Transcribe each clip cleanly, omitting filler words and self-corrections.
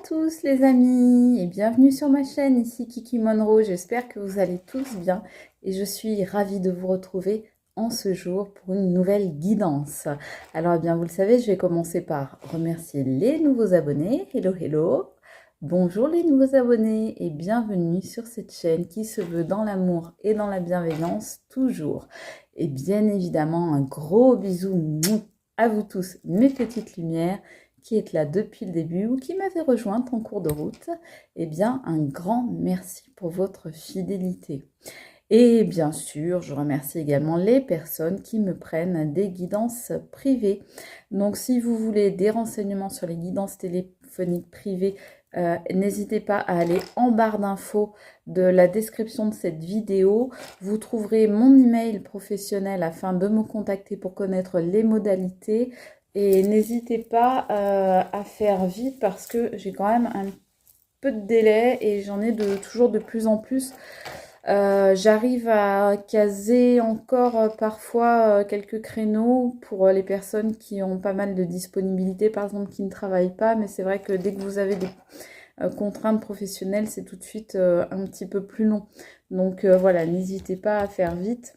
tous les amis et bienvenue sur ma chaîne, ici Kiki Monroe, j'espère que vous allez tous bien et je suis ravie de vous retrouver en ce jour pour une nouvelle guidance. Alors eh bien vous le savez, je vais commencer par remercier les nouveaux abonnés, hello hello, bonjour les nouveaux abonnés et bienvenue sur cette chaîne qui se veut dans l'amour et dans la bienveillance toujours. Et bien évidemment un gros bisou à vous tous mes petites lumières qui êtes là depuis le début ou qui m'avez rejointe en cours de route, eh bien un grand merci pour votre fidélité. Et bien sûr, je remercie également les personnes qui me prennent des guidances privées. Donc si vous voulez des renseignements sur les guidances téléphoniques privées, n'hésitez pas à aller en barre d'infos de la description de cette vidéo. Vous trouverez mon email professionnel afin de me contacter pour connaître les modalités. Et n'hésitez pas à faire vite parce que j'ai quand même un peu de délai et j'en ai toujours de plus en plus. J'arrive à caser encore parfois quelques créneaux pour les personnes qui ont pas mal de disponibilité, par exemple qui ne travaillent pas. Mais c'est vrai que dès que vous avez des contraintes professionnelles, c'est tout de suite un petit peu plus long. Donc voilà, n'hésitez pas à faire vite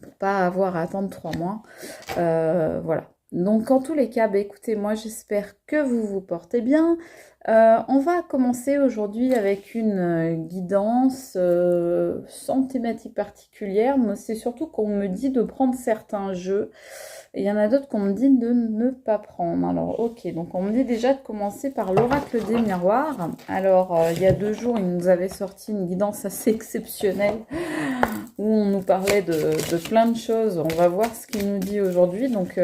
pour pas avoir à attendre 3 mois. Voilà. Donc en tous les cas, écoutez, moi j'espère que vous vous portez bien. On va commencer aujourd'hui avec une guidance sans thématique particulière. Moi, c'est surtout qu'on me dit de prendre certains jeux. Et il y en a d'autres qu'on me dit de ne pas prendre. Alors ok, donc on me dit déjà de commencer par l'oracle des miroirs. Alors il y a 2 jours, il nous avait sorti une guidance assez exceptionnelle où on nous parlait de plein de choses. On va voir ce qu'il nous dit aujourd'hui. Donc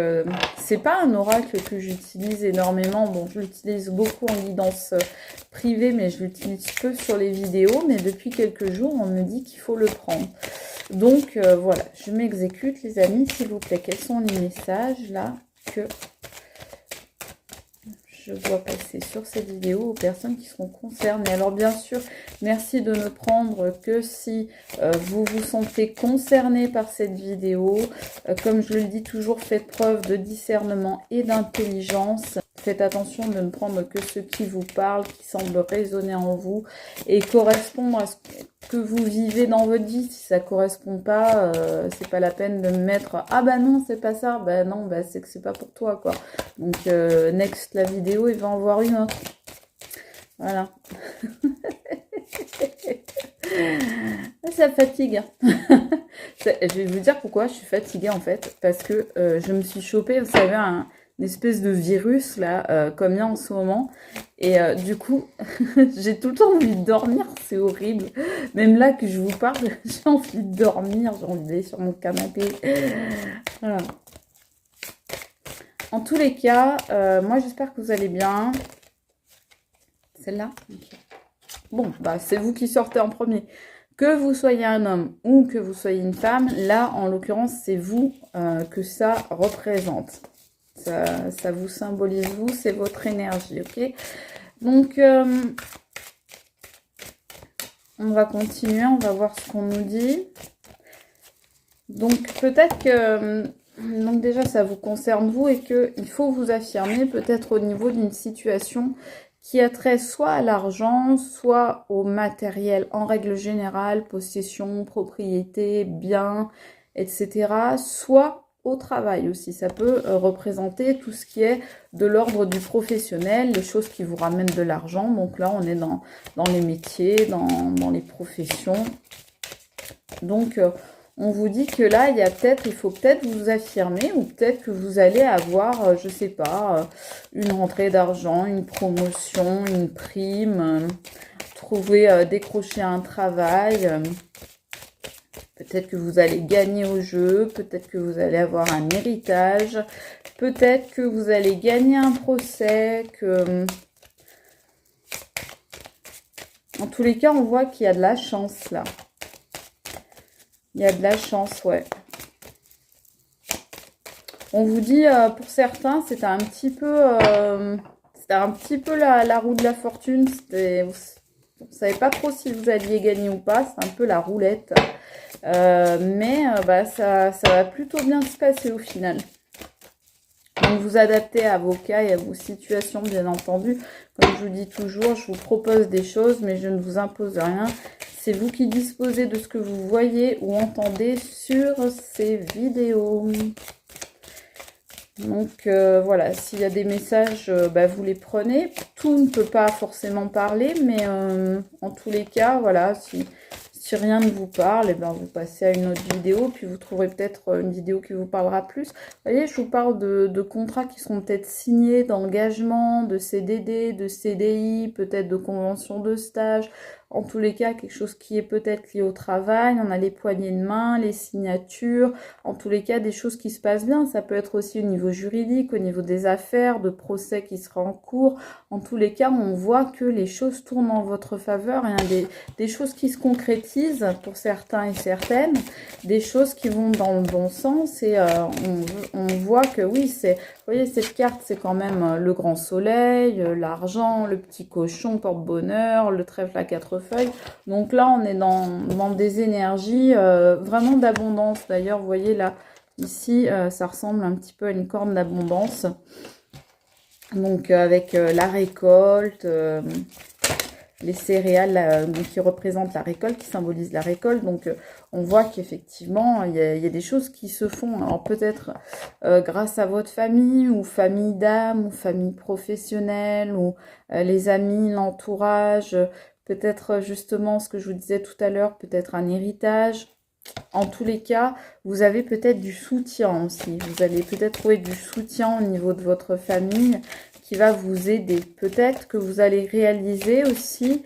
c'est pas un oracle que j'utilise énormément. Bon, je l'utilise beaucoup en guidance privée, mais je l'utilise peu sur les vidéos. Mais depuis quelques jours, on me dit qu'il faut le prendre. Donc voilà, je m'exécute les amis, s'il vous plaît. Quels sont les messages là que je dois passer sur cette vidéo aux personnes qui seront concernées? Alors bien sûr, merci de ne prendre que si vous vous sentez concerné par cette vidéo. Comme je le dis toujours, faites preuve de discernement et d'intelligence. Faites attention de ne prendre que ce qui vous parle, qui semble résonner en vous et correspondre à ce que vous vivez dans votre vie. Si ça ne correspond pas, c'est pas la peine de me mettre « Ah bah non, c'est pas ça ». Bah non, c'est que c'est pas pour toi, quoi. Donc, next la vidéo, il va en voir une autre. Voilà. Ça fatigue. Je vais vous dire pourquoi je suis fatiguée, en fait. Parce que je me suis chopée, vous savez, une espèce de virus, là, comme il y a en ce moment. Et du coup, j'ai tout le temps envie de dormir, c'est horrible. Même là que je vous parle, j'ai envie de dormir, j'ai envie d'aller sur mon canapé. Voilà. En tous les cas, moi j'espère que vous allez bien. Celle-là okay. Bon, c'est vous qui sortez en premier. Que vous soyez un homme ou que vous soyez une femme, là en l'occurrence c'est vous que ça représente. Ça vous symbolise vous, c'est votre énergie, ok? Donc on va continuer, on va voir ce qu'on nous dit. Donc peut-être que donc déjà ça vous concerne vous et qu'il faut vous affirmer peut-être au niveau d'une situation qui a trait soit à l'argent, soit au matériel en règle générale, possession, propriété, biens, etc. Soit au travail aussi. Ça peut représenter tout ce qui est de l'ordre du professionnel, les choses qui vous ramènent de l'argent. Donc là, on est dans les métiers, dans les professions. Donc, on vous dit que là, il faut peut-être vous affirmer ou peut-être que vous allez avoir, je sais pas, une rentrée d'argent, une promotion, une prime, décrocher un travail. Peut-être que vous allez gagner au jeu, peut-être que vous allez avoir un héritage, peut-être que vous allez gagner un procès, En tous les cas, on voit qu'il y a de la chance là. Il y a de la chance, ouais. On vous dit, pour certains, c'était un petit peu la roue de la fortune. Vous ne savez pas trop si vous alliez gagner ou pas. C'est un peu la roulette. Mais ça va plutôt bien se passer au final. Donc, vous adaptez à vos cas et à vos situations, bien entendu. Comme je vous dis toujours, je vous propose des choses, mais je ne vous impose rien. C'est vous qui disposez de ce que vous voyez ou entendez sur ces vidéos. Donc voilà, s'il y a des messages, vous les prenez. Tout ne peut pas forcément parler, mais en tous les cas, voilà, si rien ne vous parle, vous passez à une autre vidéo, puis vous trouverez peut-être une vidéo qui vous parlera plus. Vous voyez, je vous parle de contrats qui seront peut-être signés, d'engagement, de CDD, de CDI, peut-être de convention de stage. En tous les cas, quelque chose qui est peut-être lié au travail. On a les poignées de main, les signatures. En tous les cas, des choses qui se passent bien. Ça peut être aussi au niveau juridique, au niveau des affaires, de procès qui sera en cours. En tous les cas, on voit que les choses tournent en votre faveur. Il y a des choses qui se concrétisent pour certains et certaines. Des choses qui vont dans le bon sens. Et on voit que oui, vous voyez, cette carte, c'est quand même le grand soleil, l'argent, le petit cochon porte-bonheur, le trèfle à 4 feuilles. Donc là, on est dans des énergies vraiment d'abondance. D'ailleurs, vous voyez là, ici, ça ressemble un petit peu à une corne d'abondance. Donc avec la récolte, les céréales qui représentent la récolte, qui symbolisent la récolte. Donc on voit qu'effectivement, il y a des choses qui se font. Alors peut-être grâce à votre famille, ou famille d'âme, ou famille professionnelle, ou les amis, l'entourage. Peut-être justement ce que je vous disais tout à l'heure, peut-être un héritage. En tous les cas, vous avez peut-être du soutien aussi. Vous allez peut-être trouver du soutien au niveau de votre famille qui va vous aider. Peut-être que vous allez réaliser aussi...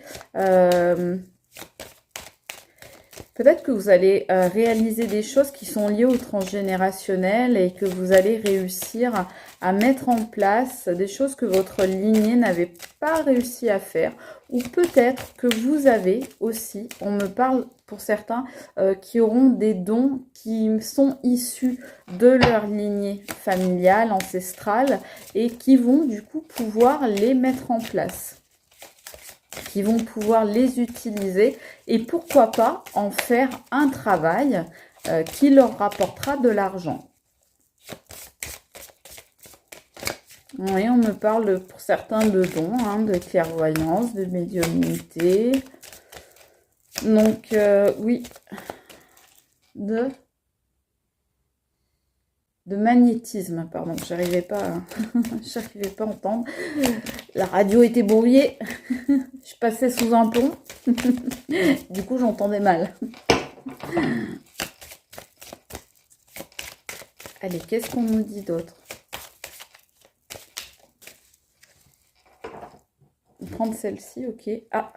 peut-être que vous allez réaliser des choses qui sont liées au transgénérationnel et que vous allez réussir à mettre en place des choses que votre lignée n'avait pas réussi à faire. Ou peut-être que vous avez aussi, on me parle pour certains, qui auront des dons qui sont issus de leur lignée familiale, ancestrale, et qui vont du coup pouvoir les mettre en place, qui vont pouvoir les utiliser et pourquoi pas en faire un travail qui leur rapportera de l'argent. Oui, on me parle pour certains de dons, de clairvoyance, de médiumnité. Donc, oui, de magnétisme, pardon, j'arrivais pas à entendre. La radio était brouillée, je passais sous un pont, du coup j'entendais mal. Allez, qu'est-ce qu'on nous dit d'autre? On va prendre celle-ci, ok. Ah,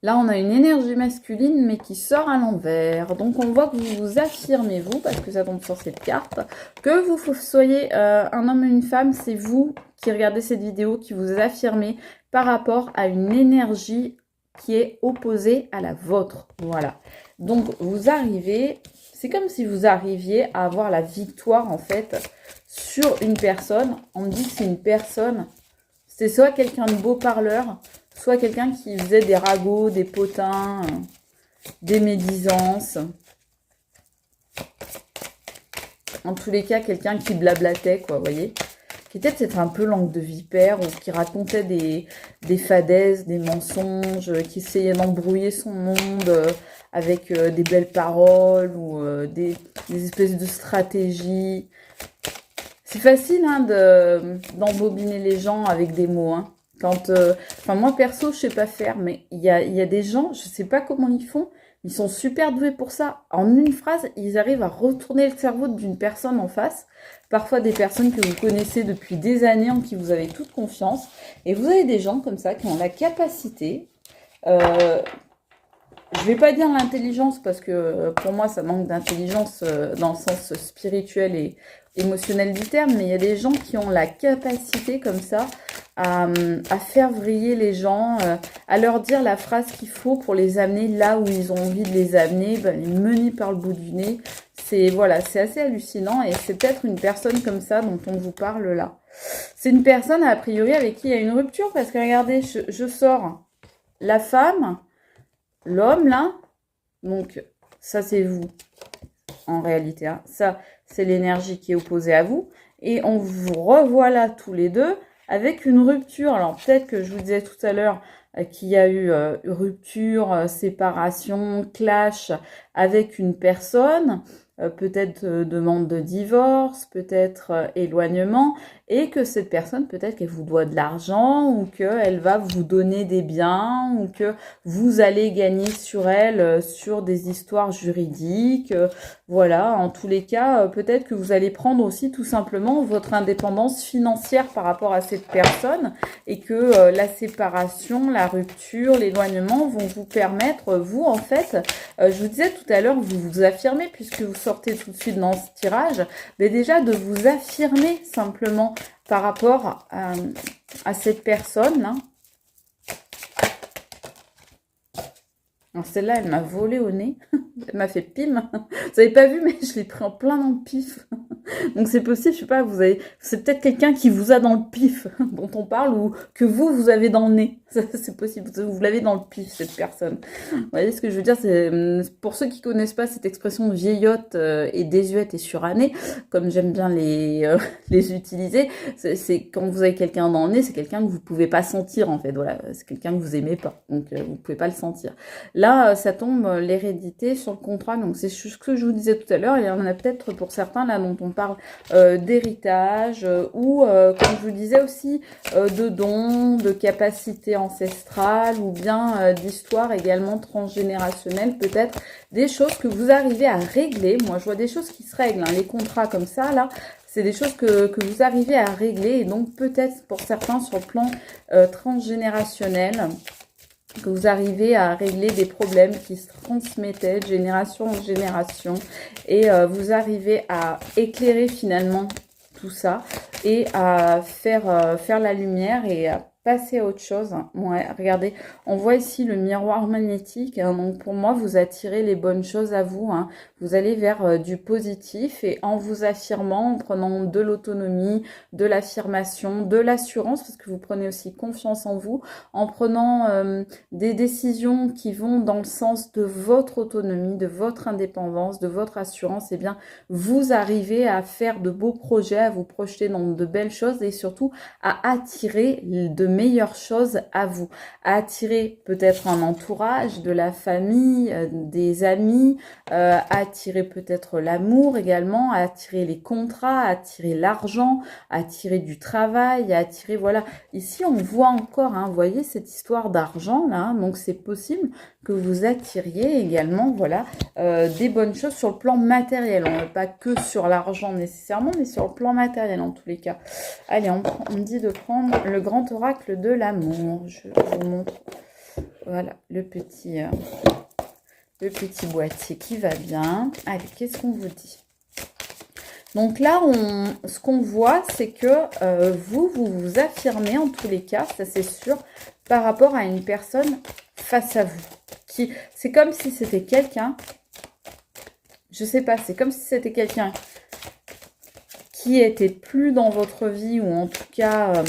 là, on a une énergie masculine, mais qui sort à l'envers. Donc, on voit que vous vous affirmez, vous, parce que ça tombe sur cette carte. Que vous soyez un homme ou une femme, c'est vous qui regardez cette vidéo, qui vous affirmez par rapport à une énergie qui est opposée à la vôtre. Voilà. Donc, vous arrivez... C'est comme si vous arriviez à avoir la victoire, en fait, sur une personne. On me dit que c'est une personne... C'est soit quelqu'un de beau parleur, soit quelqu'un qui faisait des ragots, des potins, des médisances. En tous les cas, quelqu'un qui blablatait, quoi, vous voyez. Qui était peut-être un peu langue de vipère, ou qui racontait des fadaises, des mensonges, qui essayait d'embrouiller son monde avec des belles paroles, ou des espèces de stratégies. C'est facile d'embobiner les gens avec des mots. Enfin, moi, perso, je sais pas faire, mais il y a des gens, je sais pas comment ils font, ils sont super doués pour ça. En une phrase, ils arrivent à retourner le cerveau d'une personne en face. Parfois, des personnes que vous connaissez depuis des années, en qui vous avez toute confiance. Et vous avez des gens comme ça qui ont la capacité... je vais pas dire l'intelligence, parce que pour moi, ça manque d'intelligence dans le sens spirituel et émotionnel du terme, mais il y a des gens qui ont la capacité comme ça à faire vriller les gens, à leur dire la phrase qu'il faut pour les amener là où ils ont envie de les amener, les mener par le bout du nez. C'est assez hallucinant, et c'est peut-être une personne comme ça dont on vous parle là. C'est une personne a priori avec qui il y a une rupture, parce que regardez, je sors la femme, l'homme là, donc ça c'est vous. en réalité. Hein. Ça, c'est l'énergie qui est opposée à vous. Et on vous revoit là tous les deux avec une rupture. Alors peut-être que je vous disais tout à l'heure qu'il y a eu rupture, séparation, clash avec une personne, peut-être demande de divorce, peut-être éloignement, et que cette personne, peut-être qu'elle vous doit de l'argent, ou qu'elle va vous donner des biens, ou que vous allez gagner sur elle, sur des histoires juridiques. Voilà, en tous les cas, peut-être que vous allez prendre aussi tout simplement votre indépendance financière par rapport à cette personne, et que la séparation, la rupture, l'éloignement vont vous permettre, vous en fait, je vous disais tout à l'heure, vous vous affirmez, puisque vous sortez tout de suite dans ce tirage, mais déjà de vous affirmer simplement par rapport à cette personne là. Alors celle-là, elle m'a volé au nez, elle m'a fait pim. Vous n'avez pas vu, mais je l'ai pris en plein dans le pif. Donc c'est possible, je sais pas, c'est peut-être quelqu'un qui vous a dans le pif dont on parle, ou que vous avez dans le nez. C'est possible, vous l'avez dans le pif, cette personne. Vous voyez ce que je veux dire, c'est pour ceux qui connaissent pas cette expression vieillotte et désuète et surannée, comme j'aime bien les utiliser, c'est quand vous avez quelqu'un dans le nez, c'est quelqu'un que vous pouvez pas sentir en fait. Voilà, c'est quelqu'un que vous aimez pas, donc vous pouvez pas le sentir. Là, ça tombe l'hérédité sur le contrat, donc c'est ce que je vous disais tout à l'heure. Il y en a peut-être pour certains là dont on parle d'héritage ou, comme je vous disais aussi, de dons, de capacités ancestrales ou bien d'histoires également transgénérationnelles, peut-être des choses que vous arrivez à régler. Moi, je vois des choses qui se règlent, hein. Les contrats comme ça, là, c'est des choses que vous arrivez à régler, et donc peut-être pour certains sur le plan transgénérationnel, que vous arrivez à régler des problèmes qui se transmettaient de génération en génération, et vous arrivez à éclairer finalement tout ça et à faire la lumière et à passer à autre chose. Ouais, regardez, on voit ici le miroir magnétique, hein, donc pour moi vous attirez les bonnes choses à vous, hein. Vous allez vers du positif, et en vous affirmant, en prenant de l'autonomie, de l'affirmation, de l'assurance, parce que vous prenez aussi confiance en vous, en prenant des décisions qui vont dans le sens de votre autonomie, de votre indépendance, de votre assurance, et bien vous arrivez à faire de beaux projets, à vous projeter dans de belles choses, et surtout à attirer de meilleures choses à vous, à attirer peut-être un entourage, de la famille, des amis, à attirer peut-être l'amour également, à attirer les contrats, à attirer l'argent, à attirer du travail, à attirer, voilà. Ici, on voit encore, hein, vous voyez cette histoire d'argent là, hein, donc c'est possible que vous attiriez également, voilà, des bonnes choses sur le plan matériel. On n'est pas que sur l'argent nécessairement, mais sur le plan matériel en tous les cas. Allez, on me dit de prendre le grand oracle de l'amour. Je vous montre, voilà, le petit boîtier qui va bien. Allez, qu'est-ce qu'on vous dit? Donc là, ce qu'on voit, c'est que vous vous affirmez en tous les cas, ça c'est sûr, par rapport à une personne face à vous. C'est comme si c'était quelqu'un, je sais pas, c'est comme si c'était quelqu'un qui était plus dans votre vie, ou en tout cas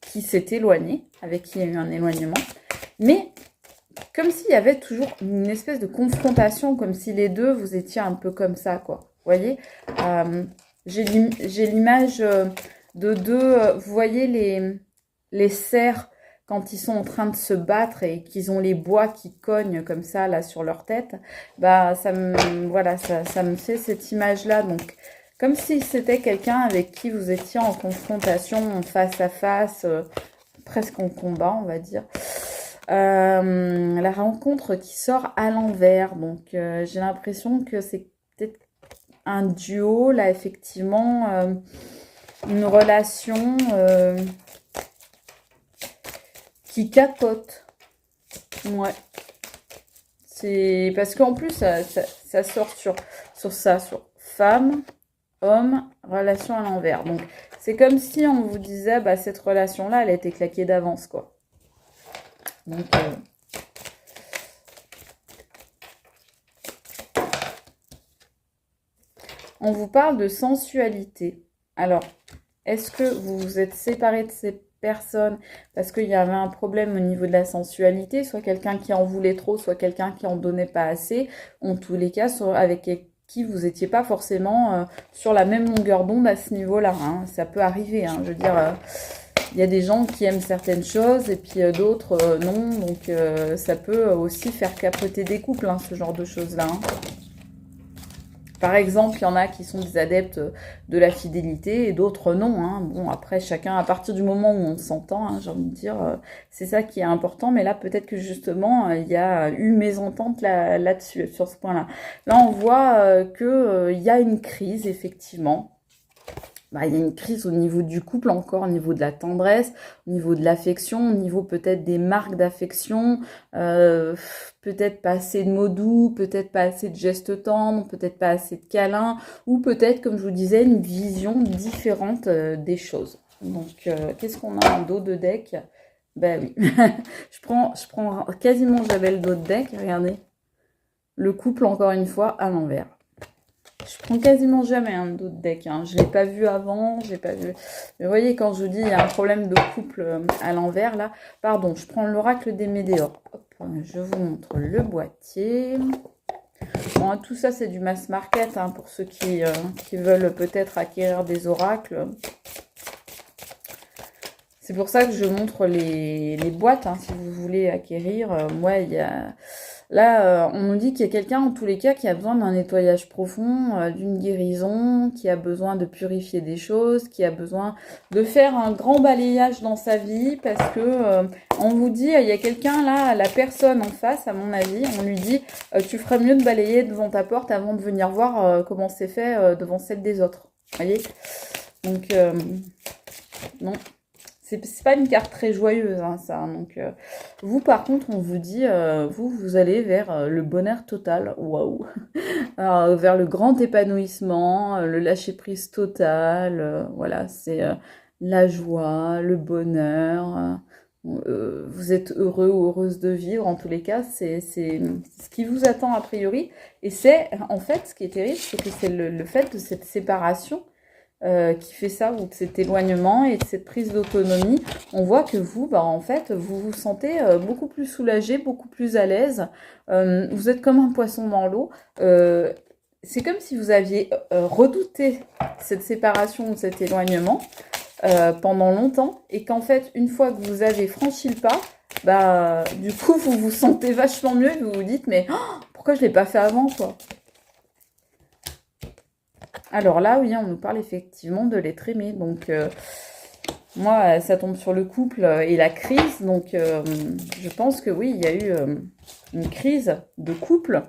qui s'est éloigné, avec qui il y a eu un éloignement, mais comme s'il y avait toujours une espèce de confrontation, comme si les deux, vous étiez un peu comme ça, quoi. Vous voyez, j'ai l'image de deux, vous voyez les cerfs quand ils sont en train de se battre et qu'ils ont les bois qui cognent comme ça là sur leur tête. Bah voilà, ça me fait cette image-là. Donc comme si c'était quelqu'un avec qui vous étiez en confrontation, face à face, presque en combat, on va dire. La rencontre qui sort à l'envers. Donc j'ai l'impression que c'est peut-être un duo, là, effectivement, une relation qui capote. Ouais. C'est parce qu'en plus, ça sort sur ça, sur femme, homme, relation à l'envers. Donc, c'est comme si on vous disait, bah, cette relation-là, elle a été claquée d'avance, quoi. Donc, on vous parle de sensualité. Alors, est-ce que vous vous êtes séparé de ces personnes parce qu'il y avait un problème au niveau de la sensualité, soit quelqu'un qui en voulait trop, soit quelqu'un qui en donnait pas assez, en tous les cas, soit avec qui vous n'étiez pas forcément sur la même longueur d'onde à ce niveau-là. Hein. Ça peut arriver, hein. Je veux dire, il y a des gens qui aiment certaines choses et puis d'autres non. Donc ça peut aussi faire capoter des couples, hein, ce genre de choses-là. Hein. Par exemple, il y en a qui sont des adeptes de la fidélité et d'autres non. Hein. Bon, après, chacun, à partir du moment où on s'entend, hein, j'ai envie de dire, c'est ça qui est important. Mais là, peut-être que justement, il y a eu mésentente là-dessus, sur ce point-là. Là, on voit qu'il y a une crise, effectivement. Bah, il y a une crise au niveau du couple encore, au niveau de la tendresse, au niveau de l'affection, au niveau peut-être des marques d'affection, peut-être pas assez de mots doux, peut-être pas assez de gestes tendres, peut-être pas assez de câlins, ou peut-être, comme je vous disais, une vision différente des choses. Donc, qu'est-ce qu'on a en dos de deck? Ben oui, je prends quasiment jamais le dos de deck, regardez. Le couple, encore une fois, à l'envers. Je prends quasiment jamais un dos de deck. Hein. Je ne l'ai pas vu avant, j'ai pas vu. Mais vous voyez, quand je vous dis il y a un problème de couple à l'envers, là, pardon, je prends l'oracle des météores. Hop, je vous montre le boîtier. Bon, tout ça, c'est du mass market hein, pour ceux qui veulent peut-être acquérir des oracles. C'est pour ça que je montre les boîtes, hein, si vous voulez acquérir. Moi, il y a... Là, on nous dit qu'il y a quelqu'un, en tous les cas, qui a besoin d'un nettoyage profond, d'une guérison, qui a besoin de purifier des choses, qui a besoin de faire un grand balayage dans sa vie, parce que on vous dit, il y a quelqu'un là, la personne en face, à mon avis, on lui dit, tu ferais mieux de balayer devant ta porte avant de venir voir comment c'est fait devant celle des autres. Vous voyez? Donc, non. C'est pas une carte très joyeuse, hein, ça. Donc, vous, par contre, on vous dit, vous allez vers le bonheur total. Waouh! Vers le grand épanouissement, le lâcher-prise total. Voilà, c'est la joie, le bonheur. Vous êtes heureux ou heureuse de vivre. En tous les cas, c'est ce qui vous attend a priori. Et c'est, en fait, ce qui est terrible, c'est que c'est le fait de cette séparation qui fait ça, ou de cet éloignement et de cette prise d'autonomie. On voit que vous, bah, en fait, vous vous sentez beaucoup plus soulagé, beaucoup plus à l'aise. Vous êtes comme un poisson dans l'eau. C'est comme si vous aviez redouté cette séparation ou cet éloignement pendant longtemps, et qu'en fait, une fois que vous avez franchi le pas, bah, du coup, vous vous sentez vachement mieux et vous vous dites, mais pourquoi je ne l'ai pas fait avant, quoi? Alors là, oui, on nous parle effectivement de l'être aimé. Donc, moi, ça tombe sur le couple et la crise. Donc, je pense que oui, il y a eu une crise de couple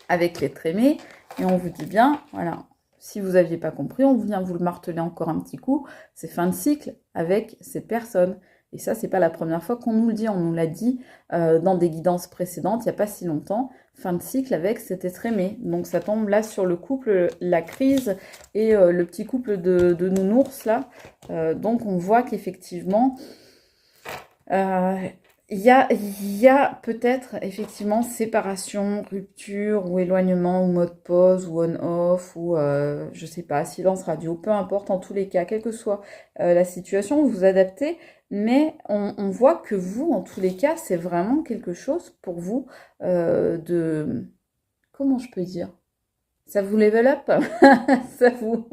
avec l'être aimé. Et on vous dit bien, voilà, si vous n'aviez pas compris, on vient vous le marteler encore un petit coup. C'est fin de cycle avec cette personne. Et ça, c'est pas la première fois qu'on nous le dit. On nous l'a dit dans des guidances précédentes, il n'y a pas si longtemps. Fin de cycle avec cet être aimé. Donc ça tombe là sur le couple, la crise et le petit couple de nounours là. Donc on voit qu'effectivement, il y a peut-être effectivement séparation, rupture ou éloignement ou mode pause ou on-off ou je sais pas, silence radio, peu importe, en tous les cas, quelle que soit la situation, vous vous adaptez. Mais on voit que vous, en tous les cas, c'est vraiment quelque chose pour vous de... Comment je peux dire? Ça vous level up? ça vous,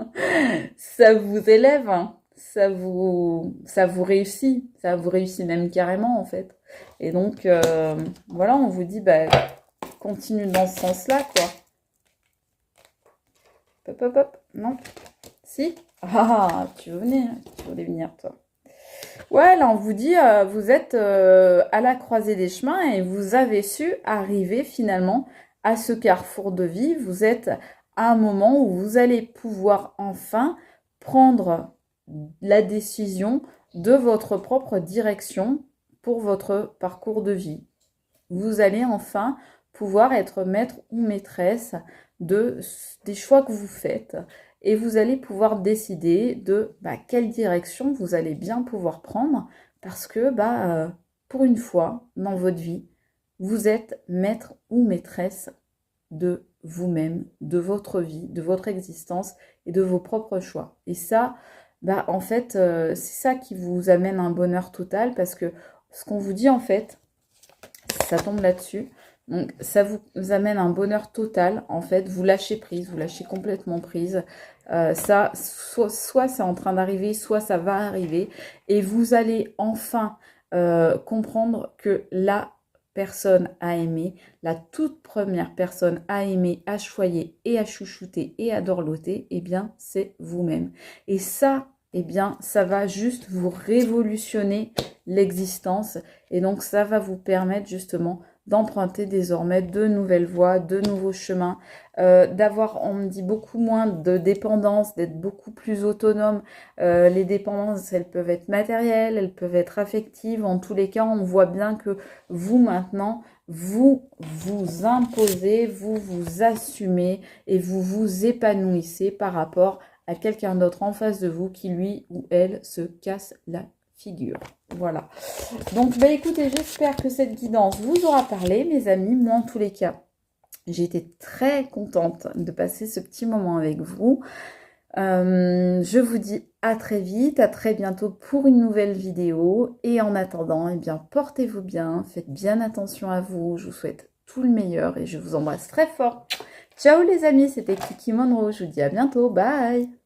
ça vous élève? Hein. Ça vous réussit. Ça vous réussit même carrément, en fait. Et donc, voilà, on vous dit, bah, continue dans ce sens-là, quoi. Hop, hop, hop. Non? Si? Ah, tu voulais venir, toi. Ouais, là, on vous dit, vous êtes à la croisée des chemins et vous avez su arriver finalement à ce carrefour de vie. Vous êtes à un moment où vous allez pouvoir enfin prendre la décision de votre propre direction pour votre parcours de vie. Vous allez enfin pouvoir être maître ou maîtresse des choix que vous faites. Et vous allez pouvoir décider de quelle direction vous allez bien pouvoir prendre, parce que pour une fois dans votre vie, vous êtes maître ou maîtresse de vous-même, de votre vie, de votre existence et de vos propres choix. Et ça, en fait, c'est ça qui vous amène un bonheur total, parce que ce qu'on vous dit en fait, ça tombe là-dessus. Donc, ça vous amène un bonheur total. En fait, vous lâchez prise, vous lâchez complètement prise. Ça, soit c'est en train d'arriver, soit ça va arriver. Et vous allez enfin comprendre que la personne à aimer, la toute première personne à aimer, à choyer et à chouchouter et à dorloter, eh bien, c'est vous-même. Et ça, eh bien, ça va juste vous révolutionner l'existence. Et donc, ça va vous permettre justement d'emprunter désormais de nouvelles voies, de nouveaux chemins, d'avoir, on me dit, beaucoup moins de dépendance, d'être beaucoup plus autonome. Les dépendances, elles peuvent être matérielles, elles peuvent être affectives. En tous les cas, on voit bien que vous, maintenant, vous vous imposez, vous vous assumez et vous vous épanouissez par rapport à quelqu'un d'autre en face de vous qui, lui ou elle, se casse la figure. Voilà. Donc, bah écoutez, j'espère que cette guidance vous aura parlé, mes amis. Moi, en tous les cas, j'ai été très contente de passer ce petit moment avec vous. Je vous dis à très vite, à très bientôt pour une nouvelle vidéo. Et en attendant, eh bien, portez-vous bien, faites bien attention à vous. Je vous souhaite tout le meilleur et je vous embrasse très fort. Ciao les amis, c'était Kiki Monroe. Je vous dis à bientôt. Bye!